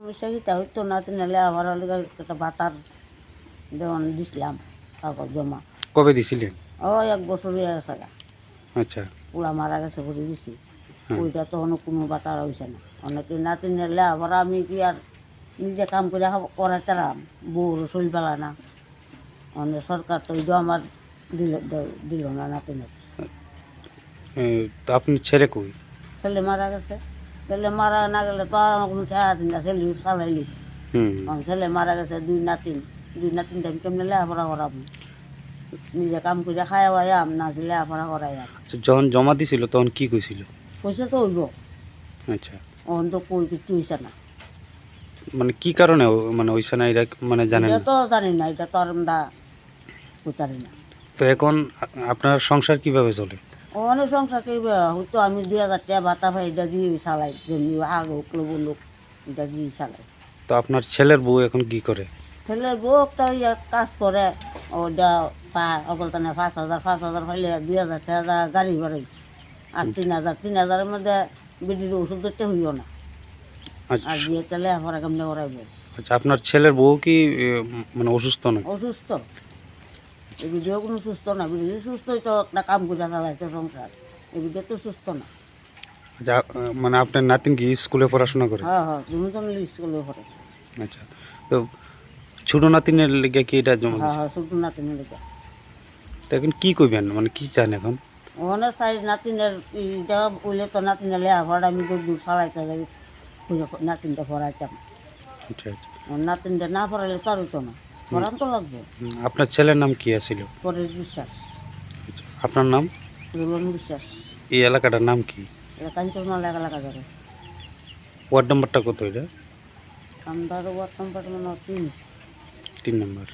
সমস্যা কিটা হইতো না তিনালে আবার একটা ভাতার দেওয়ান দিছিলাম কাগজ জমা। কবে দিছিলেন? ও 1 বছর হয়ে গেছে গা। আচ্ছা। পুরা মারা গেছে বলে দিছি। হ্যাঁ। ওইটা তো কোনো বাতার হয়েছে না। অনেকে না তিনালে আবার আমি কি আর নিজে কাম করে করাইতাম, বউর শরীর পালা না। অনেক সরকার তো ওইটা আমার দিল না নাতিনের। তো আপনার ছেলে কই? ছেলে মারা গেছে। ছেলে মারা না গেলে তো আর আমার কোনো ঠেয়া আছে না, ছেলে চালাইলি। ছেলে মারা গেছে, 2 নাতিনটা আমি কেমনে লেখাপড়া করাবো? নিজে কাম করে খাওয়াইয়াম না কি লেখাপড়া করাইয়াম? যখন জমা দিছিল তখন কি কইছিল? পয়সা তো হইব, আচ্ছা। অন তো কই কিছু হইছে না। মানে কি কারণে মানে ওইসে না এটা মানে জানেন এটা না? তো জানি না, এটা তো আর আমরা বুঝতারি না। তো এখন আপনার সংসার কিভাবে চলে? অনেক সংসার কি হয়তো আমি 2000 টাকা ভাতা পাই, এটা দিয়ে চালাই, যেমনি হাগ হোক লোক এটা দিয়ে চালাই। তো আপনার ছেলের বউ এখন কি করে? ছেলের বউ একটা কাজ করে, ওটা পায় অকলতানে 5,000 পাইলে 2,000 টাকা গাড়ি ভাড়াই, আর 3,000 মধ্যে বিডির ওষুধ ধরতে হইও না। আর আচ্ছা। বিয়ে তাহলে আবার কেমনে করাইব? আচ্ছা, আপনার ছেলের বউ কি মানে অসুস্থ নাকি? অসুস্থ। এই বিডিও কোনো সুস্থ না, বিডি সুস্থ হইতো একটা কাম করে চালাইতো সংসার। এই বিডিও তো সুস্থ না। আচ্ছা, মানে আপনার নাতিন কি স্কুলে পড়াশোনা করে? হ্যাঁ হ্যাঁ, তুমি তো স্কুলে পড়ে। আচ্ছা। তো ছোট নাতিনের লেগে কি এটা জমা হ্যাঁ দিছে? হ্যাঁ, ছোট নাতিনের লেগে। তো এখন কি কইবেন, মানে কি চান এখন? ওখানে সাইড নাতিনের এটা বললে তো নাতিনের লেখাপড়া আমি দূর চালাইতে যাই, নাতিনটা পড়াইতাম। আচ্ছা, আচ্ছা। নাতিনটা না পড়াইলে তো আর হইতো না, পড়ান তো লাগবে। আপনার ছেলের নাম কি আছিল? পরেশ বিশ্বাস। আচ্ছা, আপনার নাম? রুলন বিশ্বাস। এই এলাকাটার নাম কি? এটা কাঞ্চনমালা এলাকা যাবে। ওয়ার্ড নাম্বারটা কত এটা? আমরা ওয়ার্ড নাম্বার 3। 3 নম্বর।